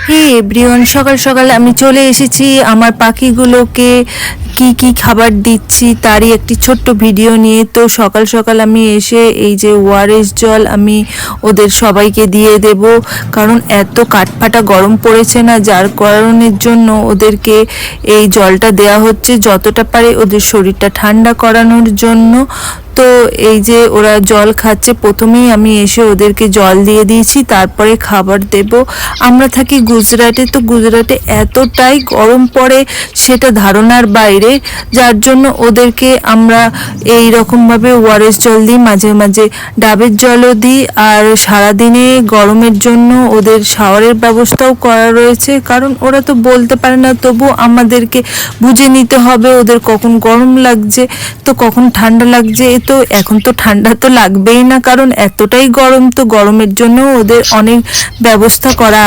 হে everyone, সকাল সকাল আমি চলে এসেছি আমার পাখিগুলোকে কি কি খাবার দিচ্ছি তারই একটি ছোট্ট ভিডিও নিয়ে। তো সকাল সকাল আমি এসে এই যে ওআরএস জল আমি ওদের সবাইকে দিয়ে দেব, কারণ এত কাঠফাটা গরম পড়েছে না, যার কারণের জন্য ওদেরকে এই জলটা দেওয়া হচ্ছে যতটা পারে ওদের শরীরটা ঠান্ডা করানোর জন্য। তো এই যে ওরা জল খাচ্ছে, প্রথমেই আমি এসে ওদেরকে জল দিয়ে দিয়েছি, তারপরে খাবার দেব। আমরা থাকি গুজরাটে, তো গুজরাটে এতটাই গরম পড়ে সেটা ধারণার বাইরে, যার জন্য ওদেরকে আমরা এই রকমভাবে ওআরএস জল দিই, মাঝে মাঝে ডাবের জলও দিই। আর সারাদিনে গরমের জন্য ওদের শাওয়ারের ব্যবস্থাও করা রয়েছে, কারণ ওরা তো বলতে পারে না, তবু আমাদেরকে বুঝে নিতে হবে ওদের কখন গরম লাগছে তো কখন ঠান্ডা লাগছে। তো এখন তো ঠান্ডা তো লাগবেই না, কারণ এতটাই গরম, তো গরমের জন্য ওদের অনেক ব্যবস্থা করা